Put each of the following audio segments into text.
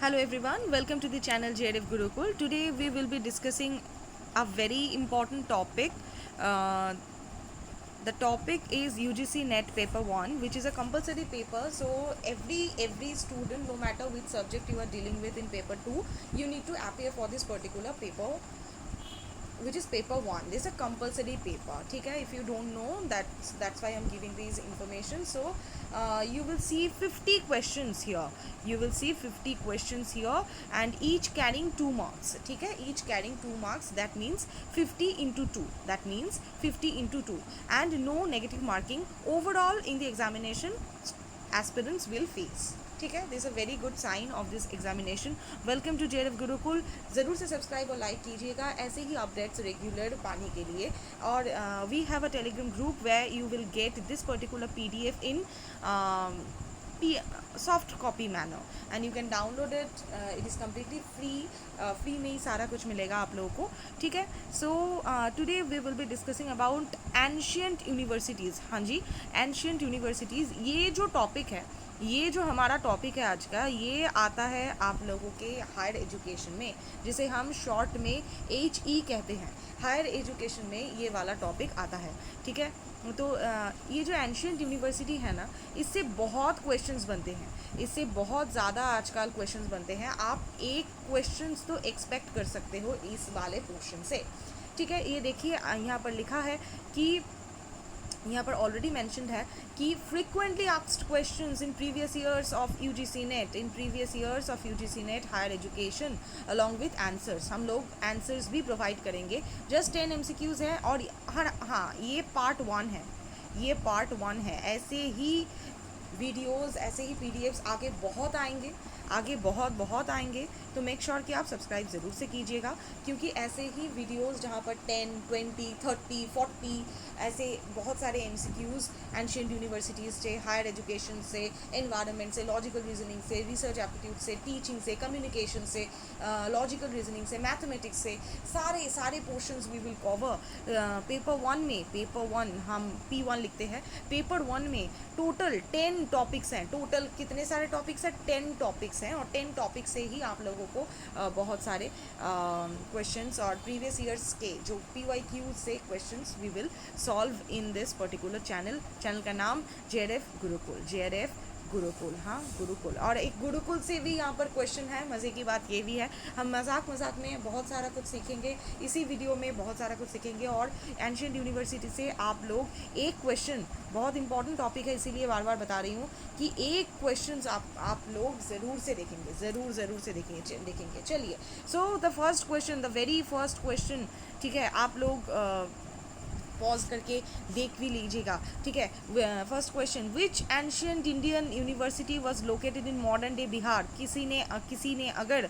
Hello everyone, welcome to the channel JRF Gurukul. Today we will be discussing a very important topic. Uh, the topic is UGC NET paper 1, which is a compulsory paper. So every student, no matter which subject you are dealing with in paper 2, you need to appear for this particular paper, which is paper 1. This is a compulsory paper. ठीक है, if you don't know, that's why I'm giving these information. So you will see 50 questions here. You will see 50 questions here, and each carrying 2 marks. ठीक है, each carrying 2 marks. That means 50 into 2. That means 50 into 2, and no negative marking. Overall in the examination, aspirants will face. ठीक है, this a very good sign off this examination. Welcome to JRF Gurukul. ज़रूर से subscribe और like कीजिएगा ऐसे ही updates regular पाने के लिए. और we have a Telegram group where you will get this particular PDF in soft copy manner and you can download it. It is completely free में ही सारा कुछ मिलेगा आप लोगों को. ठीक है, so today we will be discussing about ancient universities. हाँ जी, एंशियंट यूनिवर्सिटीज़. ये जो टॉपिक है, ये जो हमारा टॉपिक है आज का, ये आता है आप लोगों के हायर एजुकेशन में, जिसे हम शॉर्ट में HE कहते हैं. हायर एजुकेशन में ये वाला टॉपिक आता है. ठीक है, तो ये जो एंशियंट यूनिवर्सिटी है ना, इससे बहुत क्वेश्चंस बनते हैं. इससे बहुत ज़्यादा आजकल क्वेश्चंस बनते हैं. आप एक क्वेश्चंस तो एक्सपेक्ट कर सकते हो इस वाले पोर्शन से. ठीक है, ये देखिए यहाँ पर लिखा है कि यहाँ पर ऑलरेडी मैंशनड है कि frequently asked questions in previous years of UGC NET, in previous years of UGC NET higher education along with answers. हम लोग आंसर्स भी प्रोवाइड करेंगे. जस्ट 10 MCQs है. और हाँ, ये पार्ट 1 है. ये पार्ट 1 है. ऐसे ही वीडियोस, ऐसे ही PDFs आगे बहुत आएंगे, आगे बहुत आएंगे. तो मेक श्योर कि आप सब्सक्राइब ज़रूर से कीजिएगा, क्योंकि ऐसे ही वीडियोस जहाँ पर 10, 20, 30, 40 ऐसे बहुत सारे MCQs एंशियंट यूनिवर्सिटीज़ से, हायर एजुकेशन से, एनवायरनमेंट से, लॉजिकल रीजनिंग से, रिसर्च एप्टीट्यूड से, टीचिंग से, कम्युनिकेशन से, लॉजिकल रीजनिंग से, मैथमेटिक्स से, सारे portions we will cover. Paper 1 में, पेपर 1 हम P1 लिखते हैं. पेपर 1 में टोटल 10 टॉपिक्स हैं. टोटल कितने सारे टॉपिक्स हैं? 10 टॉपिक्स हैं. और 10 टॉपिक्स से ही आप लोगों को बहुत सारे क्वेश्चंस और प्रीवियस ईयर्स के जो PYQ से questions we will solve in this particular channel. Channel का नाम JRF गुरुकुल. JRF गुरुकुल, हाँ गुरुकुल. और एक गुरुकुल से भी यहाँ पर क्वेश्चन है. मज़े की बात ये भी है, हम मजाक में बहुत सारा कुछ सीखेंगे इसी वीडियो में, बहुत सारा कुछ सीखेंगे. और एंशियंट यूनिवर्सिटी से आप लोग एक क्वेश्चन, बहुत इंपॉर्टेंट टॉपिक है इसीलिए बार बार बता रही हूँ कि एक क्वेश्चन आप लोग ज़रूर से देखेंगे, ज़रूर से देखेंगे. चलिए, so the first question, the very first question. ठीक है, आप लोग पॉज करके देख भी लीजिएगा. ठीक है, first question, which ancient Indian university was located in modern day Bihar. किसी ने अगर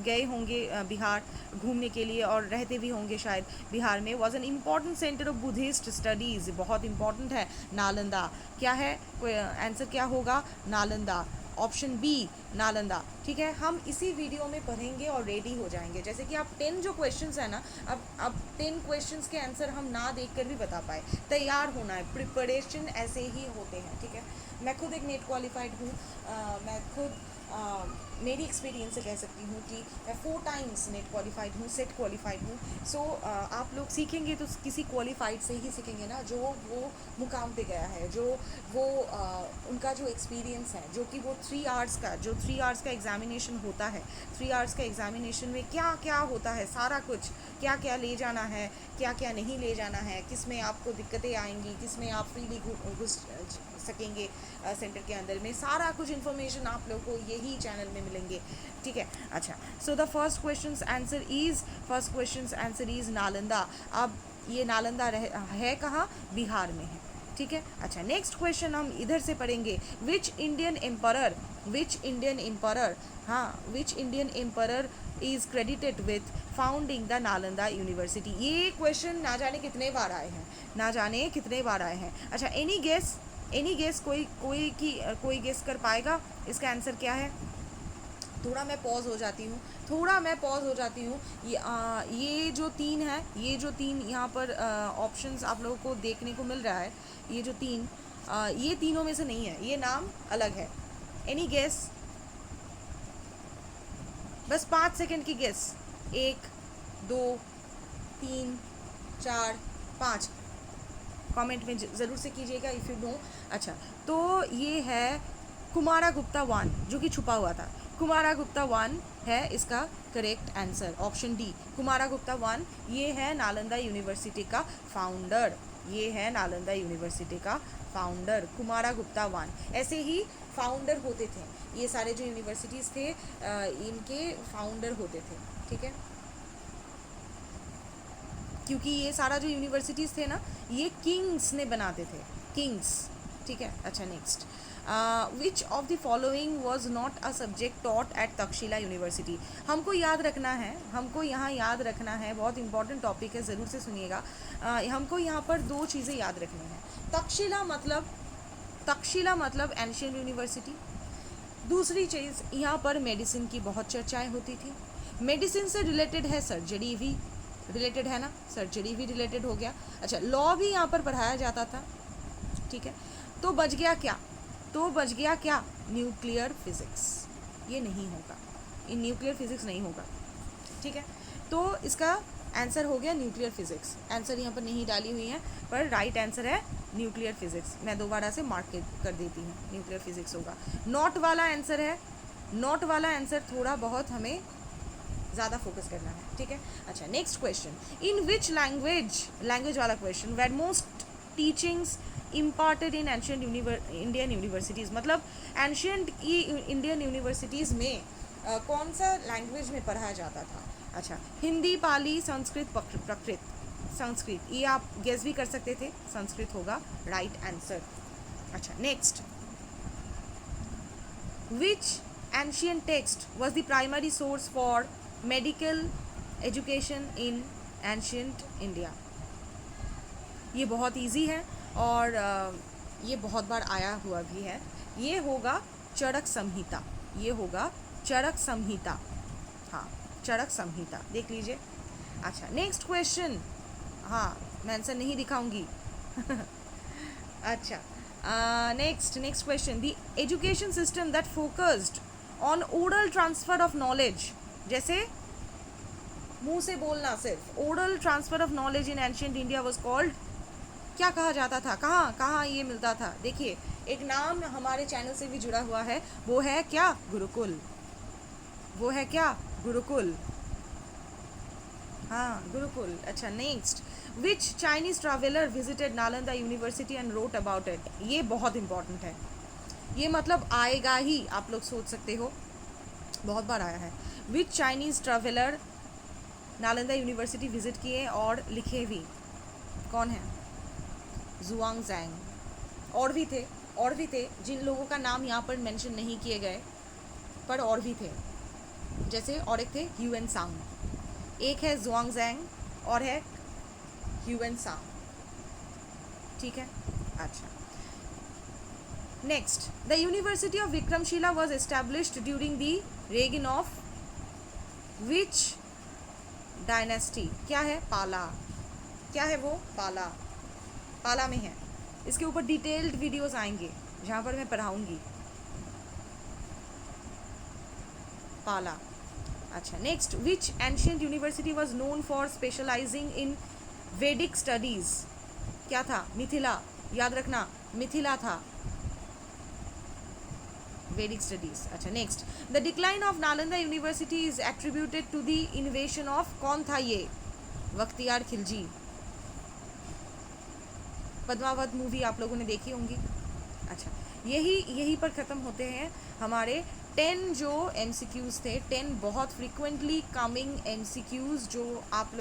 गए होंगे बिहार घूमने के लिए और रहते भी होंगे शायद बिहार में, was an important centre of Buddhist studies. बहुत इंपॉर्टेंट है. नालंदा. क्या है आंसर? क्या होगा? नालंदा. Option B, Nalanda. ठीक है, हम इसी वीडियो में पढ़ेंगे और रेडी हो जाएंगे. जैसे कि आप 10 जो क्वेश्चंस है ना, अब 10 क्वेश्चंस के आंसर हम ना देखकर भी बता पाए. तैयार होना है, प्रिपरेशन ऐसे ही होते हैं. ठीक है, मैं खुद एक नेट क्वालिफाइड हूँ. मैं खुद मेरी एक्सपीरियंस से कह सकती हूँ कि मैं 4 टाइम्स नेट क्वालिफाइड हूँ, सेट क्वालिफाइड हूँ. सो आप लोग सीखेंगे तो किसी क्वालिफाइड से ही सीखेंगे ना, जो वो मुकाम पे गया है, जो वो उनका जो एक्सपीरियंस है, जो कि वो 3 आवर्स का एग्जामिनेशन होता है. 3 आवर्स का एग्जामिनेशन में क्या क्या होता है, सारा कुछ, क्या क्या ले जाना है, क्या क्या नहीं ले जाना है, किस में आपको दिक्कतें आएंगी, किस में आप फ्रीली घुस सकेंगे सेंटर के अंदर में, सारा कुछ इन्फॉर्मेशन आप लोगों को यही चैनल में मिलेंगे. ठीक है, अच्छा. So the first question answer is Nalanda. अब ये नालंदा है कहाँ? बिहार में है. ठीक है, अच्छा. नेक्स्ट क्वेश्चन हम इधर से पढ़ेंगे. Which Indian emperor is credited with founding the Nalanda university. ये क्वेश्चन ना जाने कितने बार आए हैं. अच्छा, एनी गेस कोई गेस कर पाएगा इसका आंसर क्या है? थोड़ा मैं पॉज हो जाती हूँ. ये जो 3 है, ये जो 3 यहाँ पर ऑप्शंस आप लोगों को देखने को मिल रहा है, ये जो 3, ये तीनों में से नहीं है, ये नाम अलग है. Any guess? बस 5 सेकेंड की गेस, 1 2 3 4 5, कमेंट में ज़रूर से कीजिएगा इफ़ यू नो। अच्छा, तो ये है कुमारा गुप्ता वन, जो कि छुपा हुआ था। कुमारा गुप्ता वन है इसका correct answer, option D. Kumara Gupta one ये है नालंदा यूनिवर्सिटी का फाउंडर, ये है नालंदा यूनिवर्सिटी का फाउंडर कुमारा गुप्ता वन। ऐसे ही फाउंडर होते थे, ये सारे जो यूनिवर्सिटीज़ थे इनके फाउंडर होते थे, ठीक है, क्योंकि ये सारा जो यूनिवर्सिटीज़ थे ना ये किंग्स ने बनाते थे, किंग्स, ठीक है। अच्छा, next, which of the following was not a subject taught at Takshashila university. हमको याद रखना है, हमको यहाँ याद रखना है, बहुत इंपॉर्टेंट टॉपिक है, ज़रूर से सुनिएगा। हमको यहाँ पर 2 चीज़ें याद रखनी है। तक्षशिला मतलब एंशियंट यूनिवर्सिटी। दूसरी चीज़, यहाँ पर मेडिसिन की बहुत चर्चाएँ होती थी। मेडिसिन से रिलेटेड है सर्जरी भी रिलेटेड है ना, सर्जरी भी रिलेटेड हो गया। अच्छा, लॉ भी यहाँ पर पढ़ाया जाता था, ठीक है। तो बच गया क्या, न्यूक्लियर फिजिक्स। ये नहीं होगा, इन न्यूक्लियर फिजिक्स नहीं होगा, ठीक है। तो इसका आंसर हो गया न्यूक्लियर फिजिक्स। आंसर यहाँ पर नहीं डाली हुई है, पर राइट आंसर है न्यूक्लियर फिजिक्स। मैं दोबारा से मार्क कर देती हूँ, न्यूक्लियर फिजिक्स होगा। नॉट वाला आंसर है, नॉट वाला आंसर थोड़ा बहुत हमें ज़्यादा फोकस करना है, ठीक है। अच्छा, next question, in which language वाला question were most teachings imparted in ancient Indian universities. मतलब एंशियंट इंडियन यूनिवर्सिटीज़ में कौन सा लैंग्वेज में पढ़ाया जाता था। अच्छा, हिंदी, पाली, संस्कृत, प्राकृत। संस्कृत, ये आप गेस भी कर सकते थे, संस्कृत होगा राइट आंसर। अच्छा, next, which ancient text was the primary source for medical education in ancient India. ये बहुत इजी है और ये बहुत बार आया हुआ भी है। ये होगा चरक संहिता, ये होगा चरक संहिता, हाँ चरक संहिता, देख लीजिए। अच्छा, नेक्स्ट क्वेश्चन, हाँ मैं आंसर नहीं दिखाऊंगी अच्छा, next question, the education system that focused on oral transfer of knowledge, जैसे मुंह से बोलना सिर्फ, oral transfer of knowledge in ancient India was called, क्या कहा जाता था, कहाँ ये मिलता था। देखिए, एक नाम हमारे चैनल से भी जुड़ा हुआ है, वो है क्या, गुरुकुल, वो है क्या, गुरुकुल, हाँ गुरुकुल। अच्छा, next, which Chinese traveller visited Nalanda university and wrote about it. ये बहुत इंपॉर्टेंट है, ये मतलब आएगा ही, आप लोग सोच सकते हो, बहुत बार आया है। Which Chinese traveller Nalanda university visit किए और लिखे भी, कौन है, जुआंग और भी थे जिन लोगों का नाम यहाँ पर मेंशन नहीं किए गए, पर और भी थे, जैसे और एक थे ह्यूएन सांग, एक है जुआंग और है ह्यूएन सांग, ठीक है। अच्छा, next, the university of Vikramashila was established during the reign of which dynasty. क्या है, पाला, क्या है वो, पाला में है। इसके ऊपर डिटेल्ड वीडियोस आएंगे जहाँ पर मैं पढ़ाऊंगी, पाला। अच्छा, next, which ancient university was known for specialising इन वैदिक स्टडीज। क्या था, मिथिला, याद रखना मिथिला था, वैदिक स्टडीज। अच्छा, next, the decline of Nalanda university is attributed to the invasion of, कौन था ये, बख्तियार खिलजी। पद्मावत मूवी आप लोगों ने देखी होंगी। अच्छा, यही पर ख़त्म होते हैं हमारे 10 जो MCQs थे, 10 बहुत फ्रिक्वेंटली कमिंग MCQs जो आप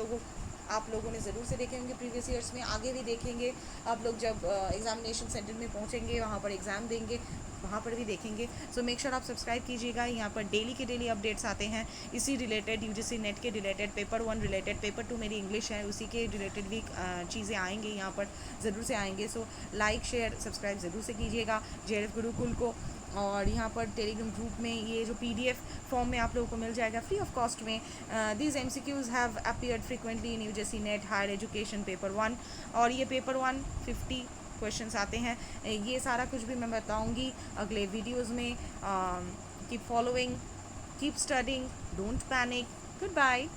लोगों ने ज़रूर से देखे होंगे प्रीवियस ईयर्स में, आगे भी देखेंगे। आप लोग जब एग्जामिनेशन सेंटर में पहुंचेंगे, वहाँ पर एग्ज़ाम देंगे, वहाँ पर भी देखेंगे। सो मेक श्योर आप सब्सक्राइब कीजिएगा, यहाँ पर डेली के डेली अपडेट्स आते हैं इसी रिलेटेड, UGC नेट के रिलेटेड, पेपर 1 रिलेटेड, पेपर 2 मेरी इंग्लिश है उसी के रिलेटेड भी चीज़ें आएंगी, यहाँ पर ज़रूर से आएंगे। सो लाइक शेयर सब्सक्राइब ज़रूर से कीजिएगा JRF गुरुकुल को, और यहाँ पर टेलीग्राम ग्रुप में ये जो PDF फॉर्म में आप लोगों को मिल जाएगा फ्री ऑफ कॉस्ट में। These MCQs have appeared frequently in UGC NET higher education paper 1, और ये पेपर 1 50 क्वेश्चंस आते हैं। ये सारा कुछ भी मैं बताऊंगी अगले वीडियोस में। Keep following, keep studying, don't panic, good bye.